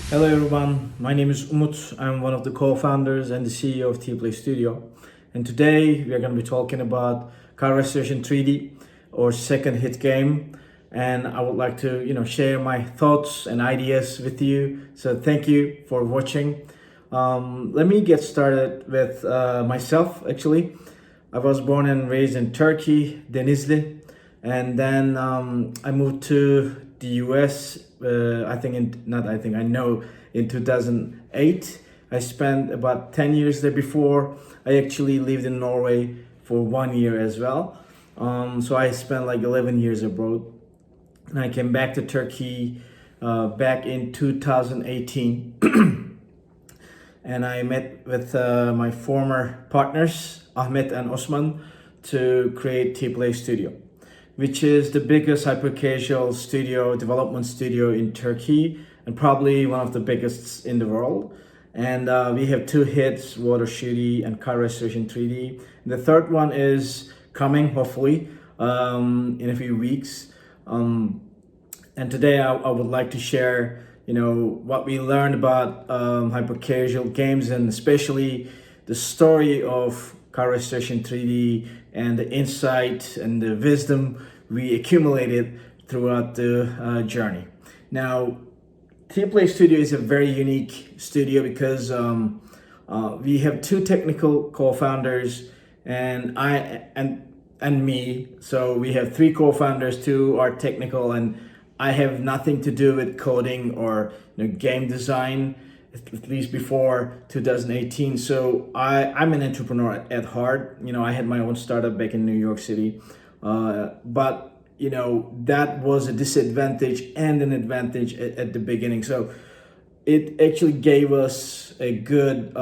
Hello everyone, my name is Umut. I'm one of the co-founders and the CEO of Tiplay Studio. And today we are going to be talking about Car Restoration 3D, or second hit game. And I would like to, share my thoughts and ideas with you. So thank you for watching. Let me get started with myself. Actually, I was born and raised in Turkey, Denizli, and then I moved to the US. I know in 2008. I spent about 10 years there before. I actually lived in Norway for 1 year as well. So I spent like 11 years abroad. And I came back to Turkey back in 2018. And I met with my former partners, Ahmet and Osman, to create Tiplay Studio, which is the biggest hyper-casual studio, development studio in Turkey, and probably one of the biggest in the world. And we have two hits, Water Shooty and Car Restoration 3D. And the third one is coming, hopefully, in a few weeks. And today I would like to share, what we learned about hyper-casual games, and especially the story of Car Restoration 3D and the insight and the wisdom we accumulated throughout the journey. Now, Tiplay Studio is a very unique studio because we have two technical co-founders and and me. So we have three co-founders, two are technical, and I have nothing to do with coding or game design, at least before 2018. So I'm an entrepreneur at heart. I had my own startup back in New York City. But that was a disadvantage and an advantage at the beginning. So it actually gave us a good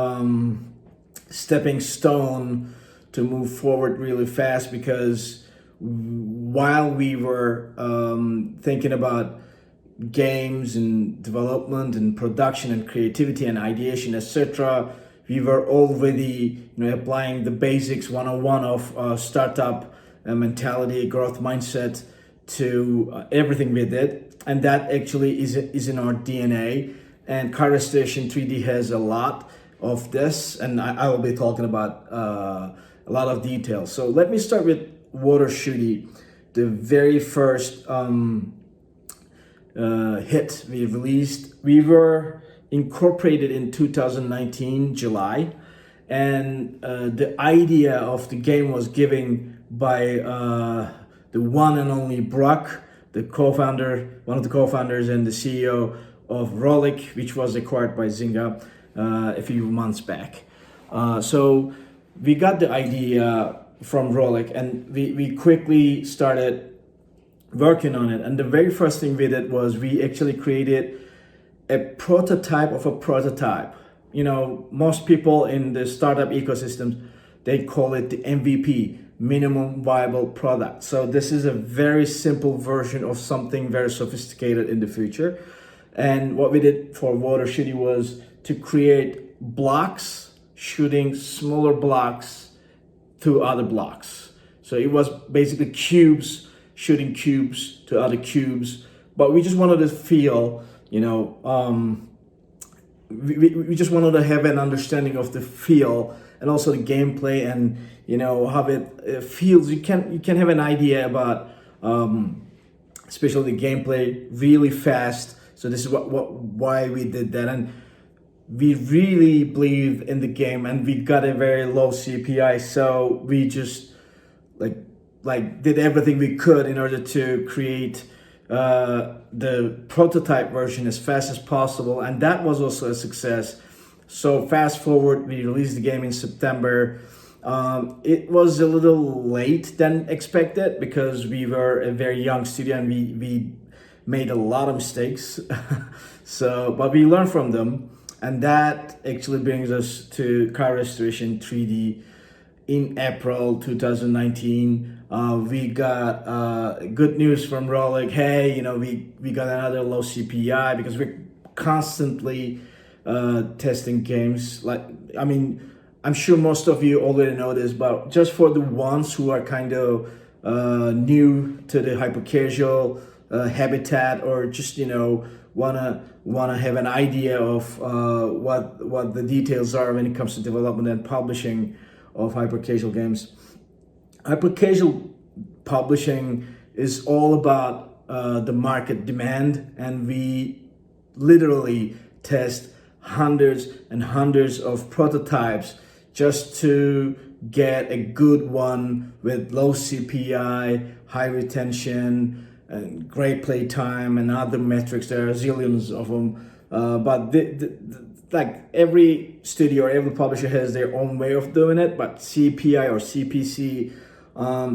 stepping stone to move forward really fast, because while we were thinking about games and development and production and creativity and ideation, etc., we were already applying the basics 101 of startup mentality, growth mindset to everything we did. And that actually is in our DNA. And Car Restoration 3D has a lot of this, and I will be talking about a lot of details. So let me start with Water Shooty, the very first hit we released. We were incorporated in 2019 July, and the idea of the game was given by the one and only Brock, the co-founder, one of the co-founders and the CEO of Rolik, which was acquired by Zynga a few months back. So we got the idea from Rolik, and we quickly started working on it. And the very first thing we did was we actually created a prototype of a prototype. Most people in the startup ecosystems, they call it the MVP, minimum viable product. So this is a very simple version of something very sophisticated in the future. And what we did for Water Shooty was to create blocks, shooting smaller blocks to other blocks. So it was basically cubes, shooting cubes to other cubes. But we just wanted to feel, we just wanted to have an understanding of the feel and also the gameplay, and how it feels. You can have an idea about especially the gameplay really fast. So this is why we did that. And we really believe in the game, and we got a very low CPI, so we just like did everything we could in order to create the prototype version as fast as possible, and that was also a success. So fast forward, we released the game in September. It was a little late than expected because we were a very young studio and we made a lot of mistakes. But we learned from them. And that actually brings us to Car Restoration 3D in April 2019. We got good news from Rolik. Hey, we got another low CPI because we're constantly testing games. I'm sure most of you already know this, but just for the ones who are kind of new to the hyper casual habitat, or just wanna have an idea of what the details are when it comes to development and publishing of hyper casual games. Hyper casual publishing is all about the market demand, and we literally test hundreds and hundreds of prototypes just to get a good one with low CPI, high retention, and great play time, and other metrics. There are zillions of them, but like every studio or every publisher has their own way of doing it. But CPI or CPC,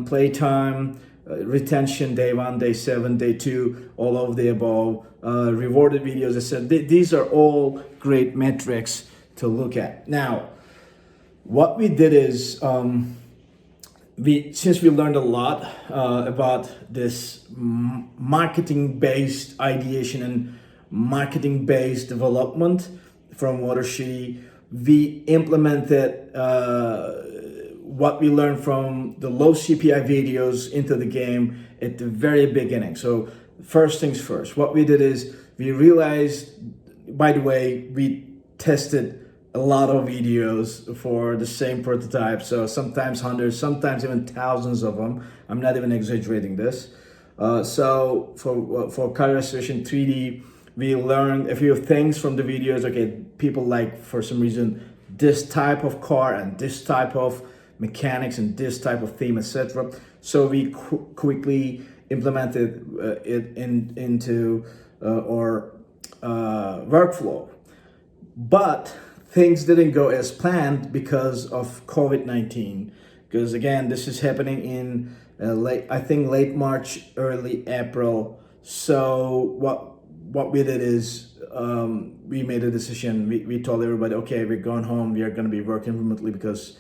playtime, retention, day 1, day 7, day 2, all of the above, rewarded videos, etc. These are all great metrics to look at. Now, what we did is, since we learned a lot about this marketing-based ideation and marketing-based development from Watershitty, we implemented what we learned from the low CPI videos into the game at the very beginning. So first things first, what we did is we realized, by the way, we tested a lot of videos for the same prototype. So sometimes hundreds, sometimes even thousands of them. I'm not even exaggerating this. So for car restoration 3D, we learned a few things from the videos. Okay, people like, for some reason, this type of car and this type of mechanics and this type of theme, etc. So we quickly implemented it into our workflow. But things didn't go as planned because of COVID-19. Because again, this is happening in late March, early April. So what we did is we made a decision. We told everybody, okay, we're going home. We are going to be working remotely because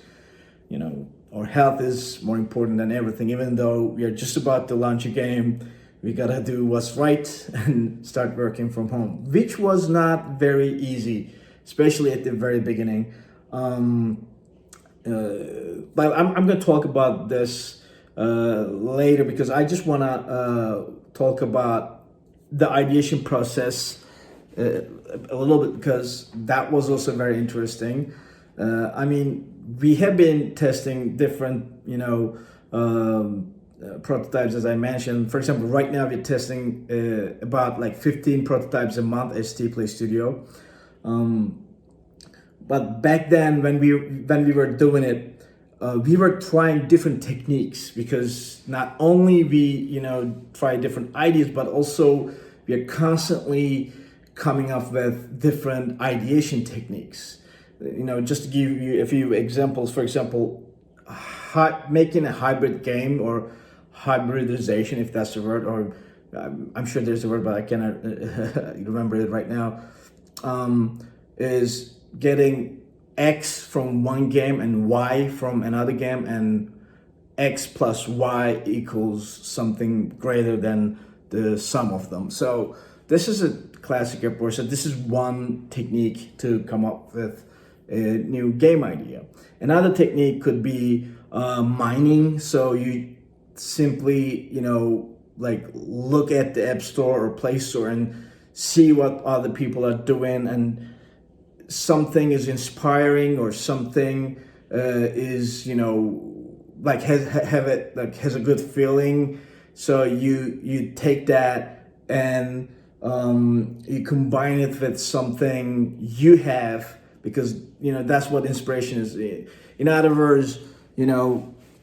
our health is more important than everything. Even though we are just about to launch a game, we gotta do what's right and start working from home, which was not very easy, especially at the very beginning. But I'm going to talk about this later, because I just want to talk about the ideation process a little bit, because that was also very interesting. We have been testing different, prototypes, as I mentioned. For example, right now we're testing about like 15 prototypes a month as Tiplay Studio. But back then, when we were doing it, we were trying different techniques, because not only we try different ideas, but also we are constantly coming up with different ideation techniques. Just to give you a few examples. For example, making a hybrid game, or hybridization, if that's the word, or I'm sure there's a word, but I cannot remember it right now. Is getting X from one game and Y from another game, and X plus Y equals something greater than the sum of them. So this is a classic approach. So this is one technique to come up with a new game idea. Another technique could be mining. So you simply, look at the App Store or Play Store and see what other people are doing, and something is inspiring, or something is has a good feeling. So you take that and you combine it with something you have, because that's what inspiration is. In other words,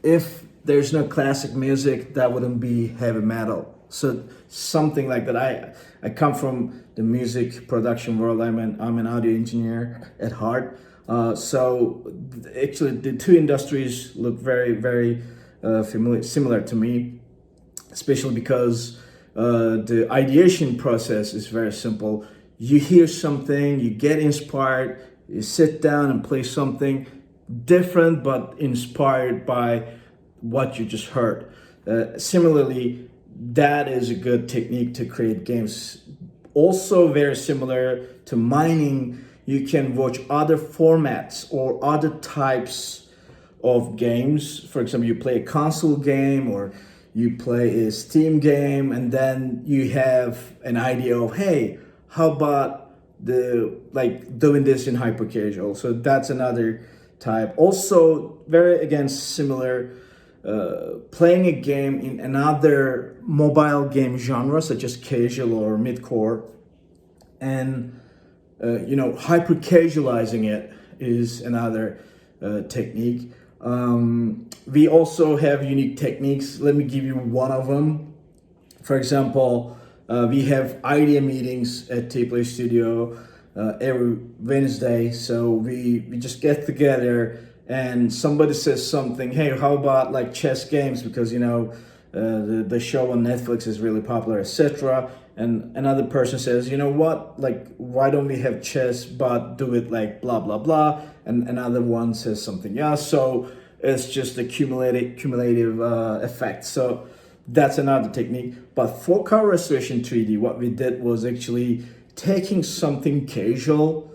if there's no classic music, that wouldn't be heavy metal. So something like that. I come from the music production world. I'm an audio engineer at heart. So actually, the two industries look very, very similar to me, especially because the ideation process is very simple. You hear something, you get inspired, you sit down and play something different but inspired by what you just heard. Similarly, that is a good technique to create games. Also very similar to mining, you can watch other formats or other types of games. For example, you play a console game, or you play a Steam game, and then you have an idea of, hey, how about the like doing this in hyper casual? So that's another type. Also, very again similar, playing a game in another mobile game genre such as casual or mid-core, and hyper casualizing it is another technique. We also have unique techniques. Let me give you one of them. For example, we have idea meetings at Tiplay Studio every Wednesday. So we just get together and somebody says something. Hey, how about like chess games? Because the show on Netflix is really popular, etc. And another person says, you know what? Like, why don't we have chess, but do it like blah blah blah? And another one says something else. So it's just a cumulative effect. So that's another technique. But for car restoration 3D, what we did was actually taking something casual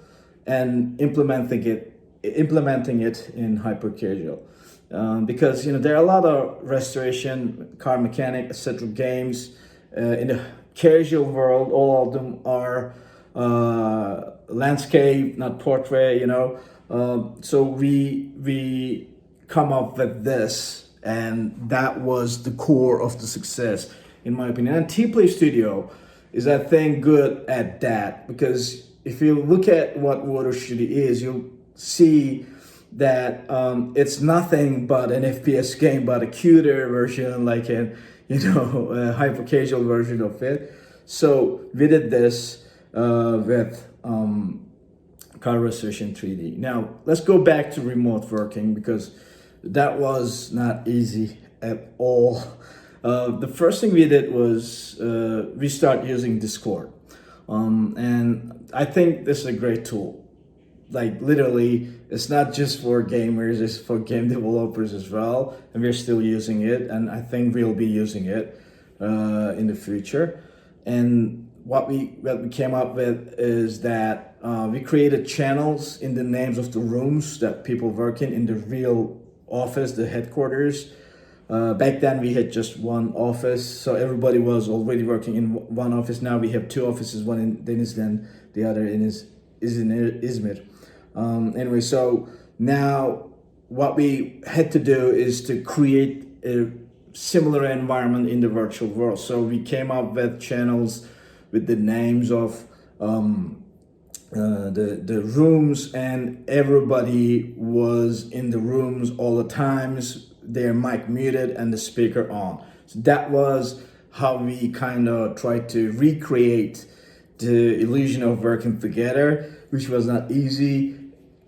and implementing it in hyper casual. Because there are a lot of restoration, car mechanic, etc. games in the casual world. All of them are landscape, not portrait. So we come up with this, and that was the core of the success, in my opinion. And T-Play Studio is, I think, good at that, because if you look at what Water Studio is, you'll see that it's nothing but an FPS game, but a cuter version, like a hyper casual version of it. So we did this with car restoration 3D. Now let's go back to remote working, because that was not easy at all. The first thing we did was we start using Discord, and I think this is a great tool. Like literally, it's not just for gamers, it's for game developers as well, and we're still using it, and I think we'll be using it in the future. And what we came up with is that we created channels in the names of the rooms that people work in the real office, the headquarters. Back then we had just one office, so everybody was already working in one office. Now we have two offices, one in Denizli, the other is in Izmir. Anyway, so now what we had to do is to create a similar environment in the virtual world. So we came up with channels with the names of the rooms, and everybody was in the rooms all the times, their mic muted and the speaker on. So that was how we kind of tried to recreate the illusion of working together, which was not easy,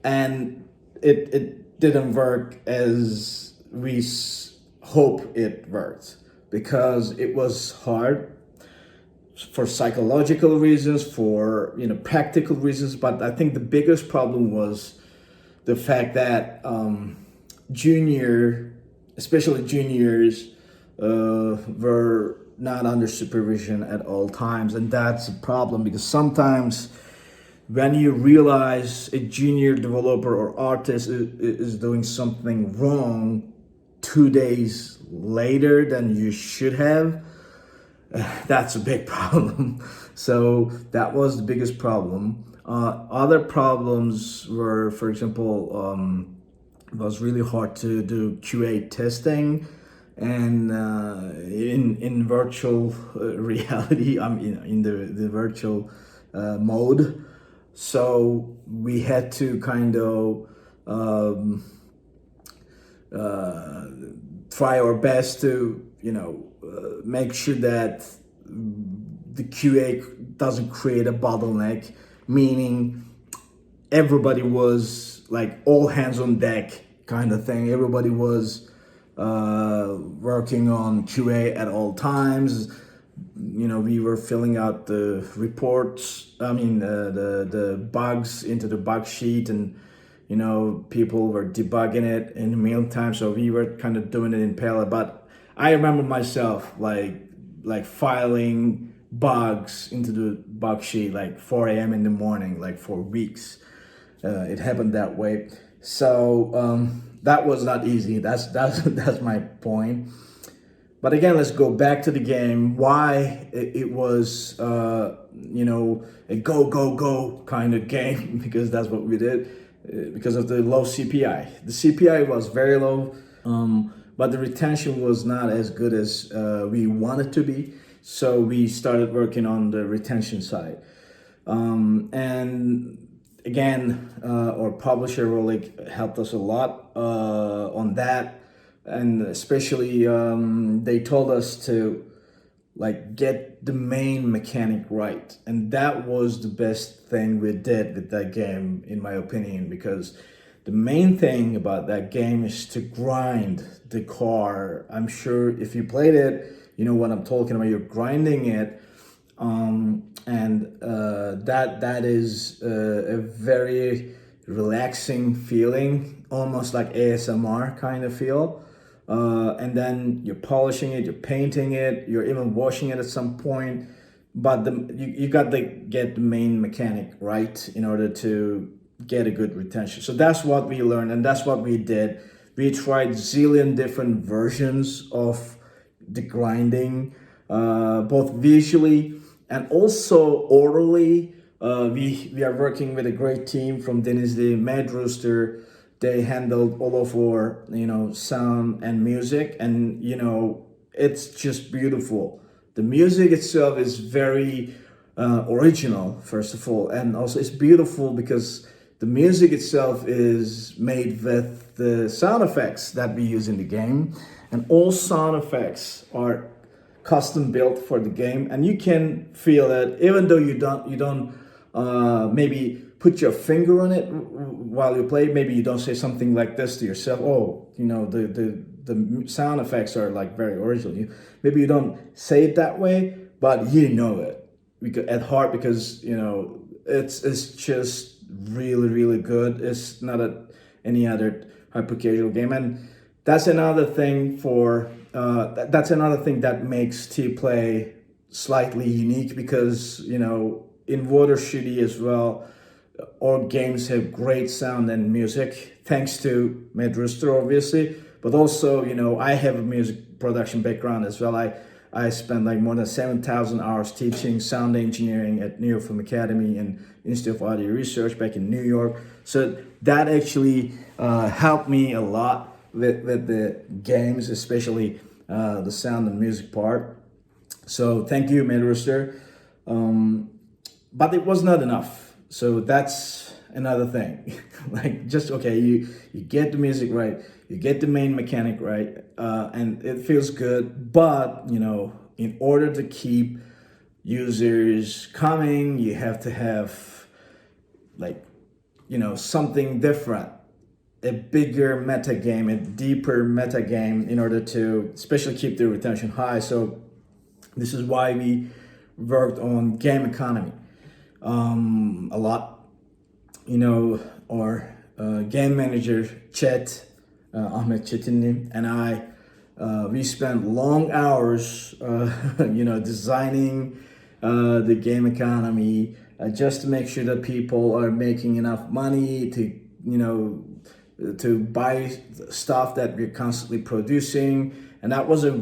and it didn't work as we hope it worked, because it was hard for psychological reasons, for practical reasons. But I think the biggest problem was the fact that especially juniors, were not under supervision at all times, and that's a problem, because sometimes when you realize a junior developer or artist is doing something wrong 2 days later than you should have, that's a big problem. So that was the biggest problem. Other problems were, for example, it was really hard to do QA testing, and in virtual reality, in the virtual mode. So we had to kind of try our best to make sure that the QA doesn't create a bottleneck, meaning everybody was like all hands on deck kind of thing. Everybody was working on QA at all times. We were filling out the reports, the bugs into the bug sheet, and people were debugging it in the meantime, so we were kind of doing it in parallel. But I remember myself like filing bugs into the bug sheet like 4 a.m. in the morning, like for weeks. It happened that way. So that was not easy. That's my point. But again, let's go back to the game. Why it was, a go, go, go kind of game, because that's what we did, because of the low CPI. The CPI was very low, but the retention was not as good as we wanted to be. So we started working on the retention side. And again, our publisher really helped us a lot on that. And especially they told us to like get the main mechanic right, and that was the best thing we did with that game, in my opinion, because the main thing about that game is to grind the car. I'm sure if you played it, you know what I'm talking about. You're grinding it, and that is a very relaxing feeling, almost like ASMR kind of feel. And then you're polishing it, you're painting it, you're even washing it at some point. But you got to get the main mechanic right in order to get a good retention. So that's what we learned, and that's what we did. We tried zillion different versions of the grinding, both visually and also orally. We are working with a great team from Denizli, Mehmet Rooster. They handled all of our, sound and music, and it's just beautiful. The music itself is very original, first of all, and also it's beautiful because the music itself is made with the sound effects that we use in the game, and all sound effects are custom built for the game, and you can feel it even though you don't maybe put your finger on it while you play. Maybe you don't say something like this to yourself. Oh, the sound effects are like very original. Maybe you don't say it that way, but you know it at heart, because it's just really, really good. It's not any other hyper casual game, and that's another thing that's another thing that makes Tiplay slightly unique, because in Water Shooty as well, our games have great sound and music, thanks to Mehmet Rooster, obviously, but also I have a music production background as well. I spent like more than 7,000 hours teaching sound engineering at New York Film Academy and Institute of Audio Research back in New York. So that actually helped me a lot with the games, especially the sound and music part. So thank you, Mehmet Rooster. But it was not enough. So that's another thing. Like, just okay, you get the music right, you get the main mechanic right, and it feels good. But in order to keep users coming, you have to have something different, a bigger meta game, a deeper meta game, in order to especially keep the retention high. So this is why we worked on game economy a lot. Our game manager Chet, Ahmet Çetinli, and I, we spent long hours designing the game economy, just to make sure that people are making enough money to buy stuff that we're constantly producing. And that was a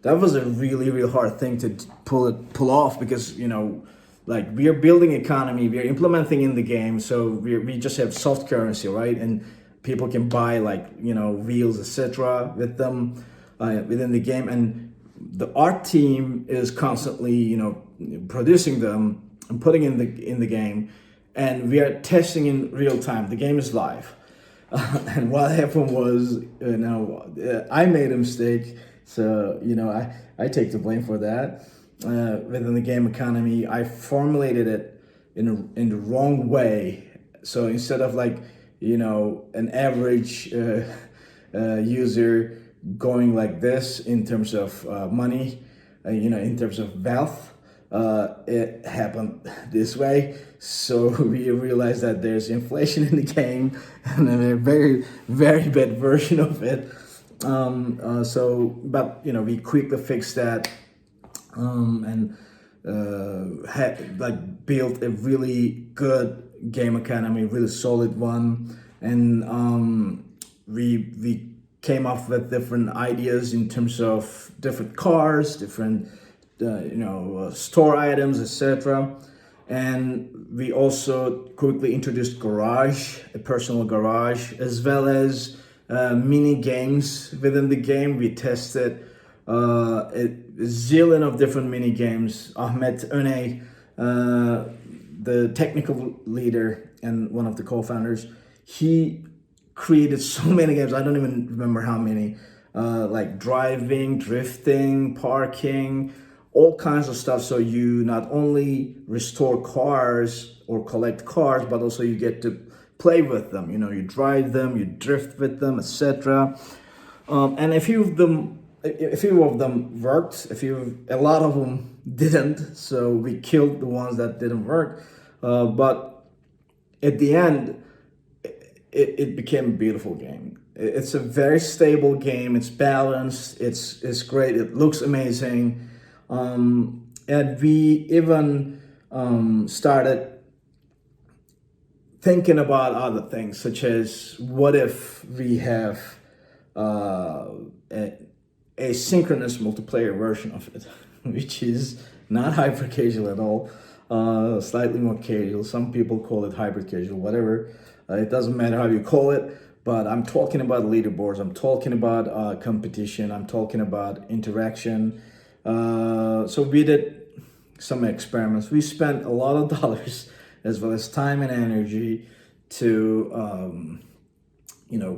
really, really hard thing to pull off, because we are building economy, we are implementing in the game, so we just have soft currency, right? And people can buy wheels, etc. with them within the game, and the art team is constantly producing them and putting in the game, and we are testing in real time. The game is live. And what happened was, I made a mistake, so I take the blame for that. Within the game economy, I formulated it in the wrong way. So instead of an average user going like this in terms of money, in terms of wealth, it happened this way. So we realized that there's inflation in the game, and a very, very bad version of it. But we quickly fixed that, and had built a really good game economy, really solid one, and we came up with different ideas in terms of different cars, different store items, etc. And we also quickly introduced garage, a personal garage, as well as mini games within the game. We tested a zillion of different mini games. Mehmet Umut Ermeç, the technical leader and one of the co-founders, he created so many games. I don't even remember how many. Like driving, drifting, parking, all kinds of stuff. So you not only restore cars or collect cars, but also you get to play with them. You drive them, you drift with them, etc. And a few of them worked. A lot of them didn't. So we killed the ones that didn't work. But at the end, it became a beautiful game. It's a very stable game. It's balanced. It's great. It looks amazing. And we even started thinking about other things, such as what if we have a synchronous multiplayer version of it, which is not hyper casual at all, slightly more casual. Some people call it hybrid casual, whatever. It doesn't matter how you call it, but I'm talking about leaderboards. I'm talking about competition. I'm talking about interaction. So we did some experiments. We spent a lot of dollars as well as time and energy to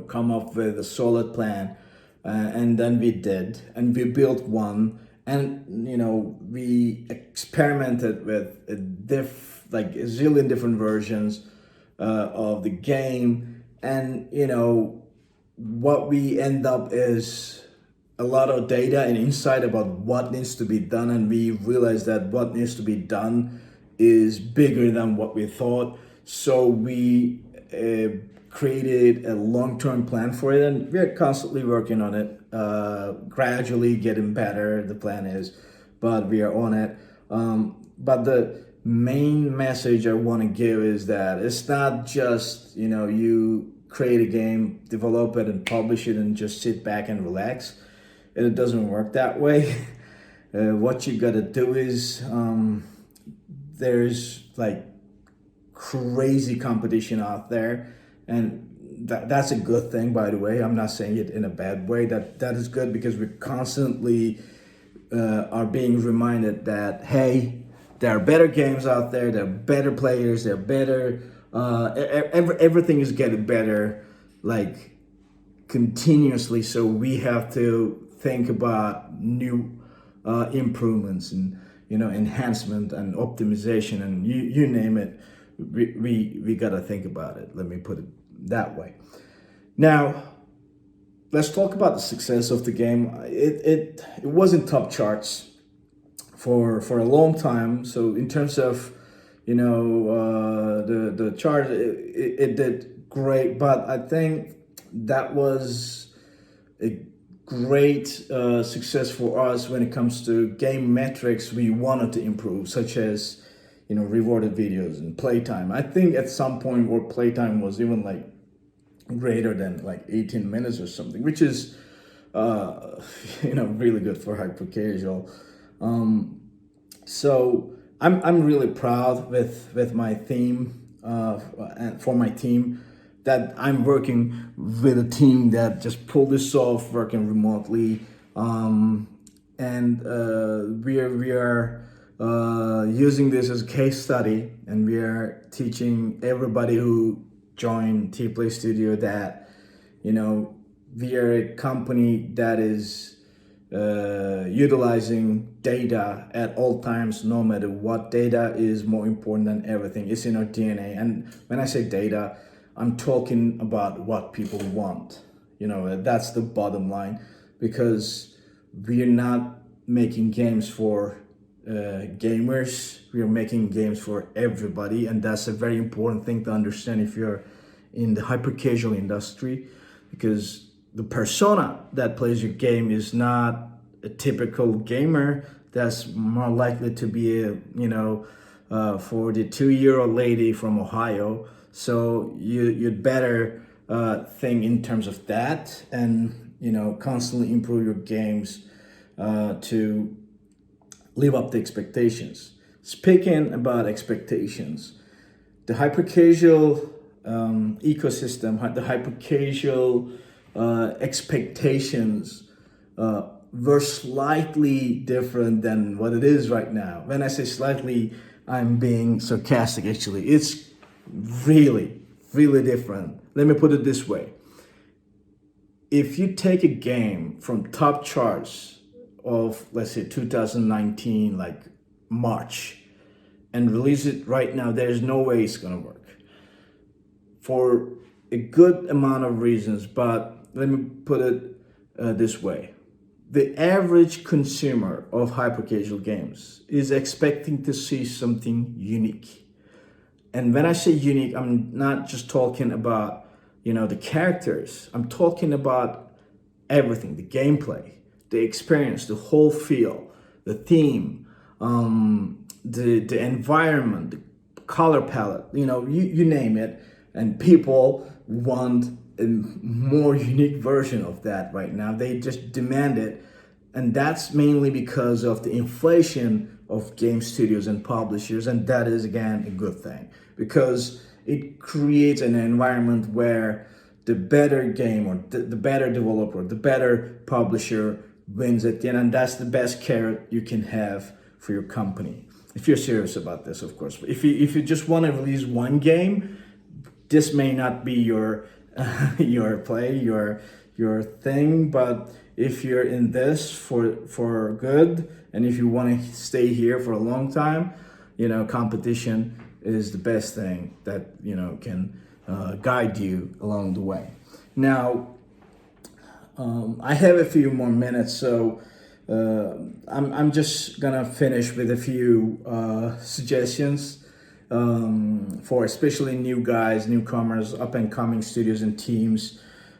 come up with a solid plan, and then we did, and we built one, and we experimented with like a zillion different versions of the game, and what we end up is a lot of data and insight about what needs to be done, and we realized that what needs to be done is bigger than what we thought. So we created a long-term plan for it, and we're constantly working on it, gradually getting better, the plan is, but we are on it. But the main message I want to give is that it's not just you create a game, develop it, and publish it, and just sit back and relax. It doesn't work that way. What you gotta do is there's like crazy competition out there, and that's a good thing, by the way. I'm not saying it in a bad way. That is good, because we constantly are being reminded that, hey, there are better games out there, there are better players, there are better everything is getting better, like continuously. So we have to think about new improvements and enhancement and optimization, and you name it. We gotta think about it. Let me put it that way. Now, let's talk about the success of the game. It was in top charts for a long time. So in terms of the chart, it did great. But I think that was a great success for us when it comes to game metrics we wanted to improve, such as rewarded videos and playtime. I think at some point our playtime was even like greater than like 18 minutes or something, which is really good for hyper casual. So I'm really proud with my team, and for my team, that I'm working with a team that just pulled this off, working remotely, and we are using this as a case study, and we are teaching everybody who joined Tiplay Studio that we are a company that is utilizing data at all times, no matter what. Data is more important than everything. It's in our DNA. And when I say data, I'm talking about what people want. That's the bottom line, because we are not making games for gamers. We are making games for everybody, and that's a very important thing to understand if you're in the hyper casual industry, because the persona that plays your game is not a typical gamer. That's more likely to be a 42-year-old lady from Ohio. So you'd better think in terms of that, and constantly improve your games to live up to expectations. Speaking about expectations, the hyper casual ecosystem, the hyper casual expectations were slightly different than what it is right now. When I say slightly, I'm being sarcastic actually. It's really, really different. Let me put it this way. If you take a game from top charts of, let's say, 2019, like March, and release it right now, there's no way it's gonna work for a good amount of reasons. But let me put it this way. The average consumer of hyper casual games is expecting to see something unique. And when I say unique, I'm not just talking about, the characters. I'm talking about everything, the gameplay, the experience, the whole feel, the theme, the environment, the color palette, you name it. And people want a more unique version of that right now. They just demand it. And that's mainly because of the inflation of game studios and publishers. And that is, again, a good thing because it creates an environment where the better game or the better developer, the better publisher wins at the end. And that's the best carrot you can have for your company. If you're serious about this, of course. If you just want to release one game, this may not be your your play, your thing. But if you're in this for good, and if you want to stay here for a long time, competition is the best thing that can guide you along the way. Now, I have a few more minutes, so I'm just gonna finish with a few suggestions for especially new guys, newcomers, up and coming studios and teams.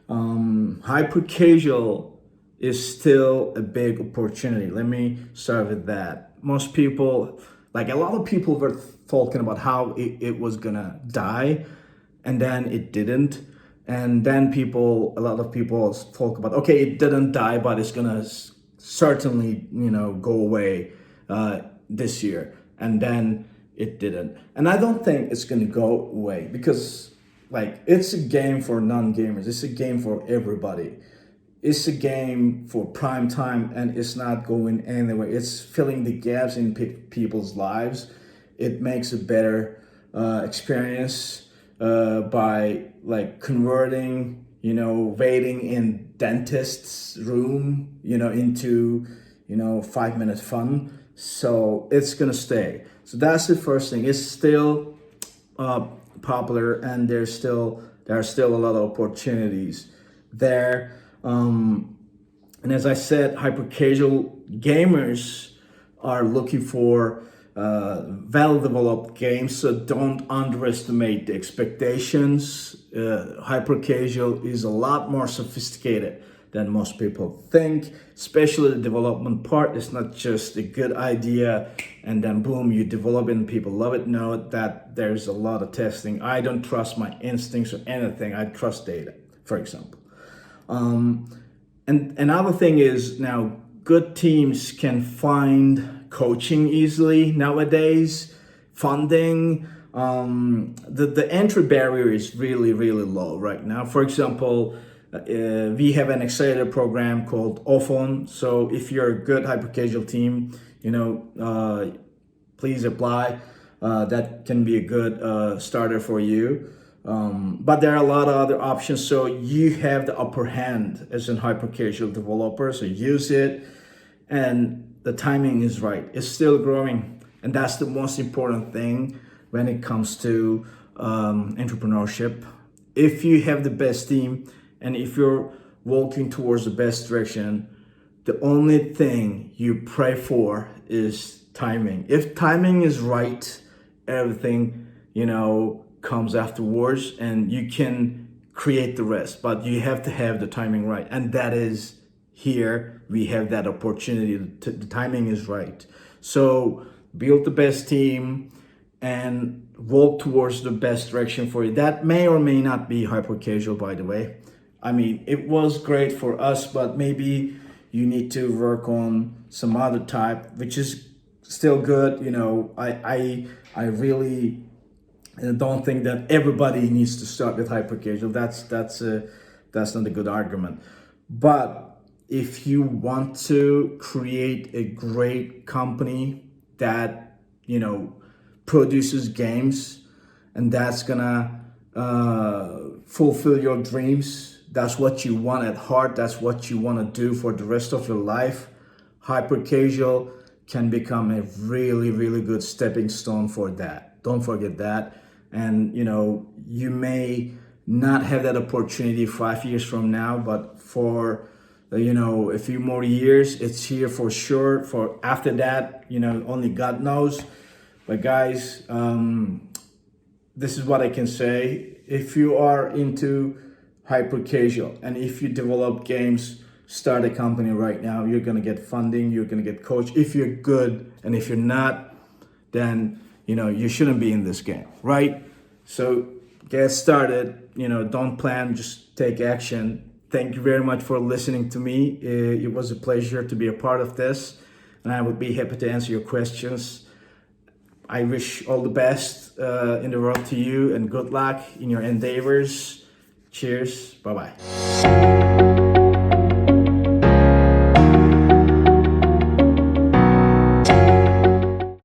Hyper casual is still a big opportunity. Let me start with that. Most people, like a lot of people, were talking about how it was gonna die, and then it didn't. And then a lot of people talk about, okay, it didn't die, but it's gonna certainly, go away this year. And then it didn't. And I don't think it's gonna go away because, it's a game for non-gamers. It's a game for everybody. It's a game for prime time, and it's not going anywhere. It's filling the gaps in people's lives. It makes a better experience by converting, waiting in dentist's room, into, 5-minute fun. So it's gonna stay. So that's the first thing. It's still popular, and there are still a lot of opportunities there. And as I said, hyper casual gamers are looking for well-developed games, so don't underestimate the expectations. Hyper casual is a lot more sophisticated than most people think, especially the development part. It's not just a good idea and then boom, you develop it and people love it. No, that there's a lot of testing. I don't trust my instincts or anything. I trust data, for example. And another thing is, now good teams can find coaching easily nowadays, funding. The entry barrier is really, really low right now. For example, we have an accelerator program called OFON. So if you're a good hyper casual team, please apply. That can be a good starter for you. But there are a lot of other options. So you have the upper hand as a hyper casual developer. So use it, and the timing is right. It's still growing, and that's the most important thing when it comes to entrepreneurship. If you have the best team and if you're walking towards the best direction, the only thing you pray for is timing. If timing is right, everything, comes afterwards, and you can create the rest. But you have to have the timing right, and that is here. We have that opportunity. The timing is right. So build the best team and walk towards the best direction for you. That may or may not be hyper casual, by the way. I mean, it was great for us, but maybe you need to work on some other type, which is still good. I really don't think that everybody needs to start with hyper casual. That's not a good argument. But if you want to create a great company that produces games, and that's gonna fulfill your dreams, that's what you want at heart, that's what you want to do for the rest of your life, hyper casual can become a really, really good stepping stone for that. Don't forget that. And you may not have that opportunity 5 years from now, but for a few more years, it's here for sure. For after that, only God knows. But guys, this is what I can say. If you are into hyper casual and if you develop games, start a company right now. You're gonna get funding, you're gonna get coached if you're good, and if you're not, then you shouldn't be in this game, right? So get started. Don't plan, just take action. Thank you very much for listening to me. It was a pleasure to be a part of this, and I would be happy to answer your questions. I wish all the best in the world to you, and good luck in your endeavors. Cheers. Bye-bye.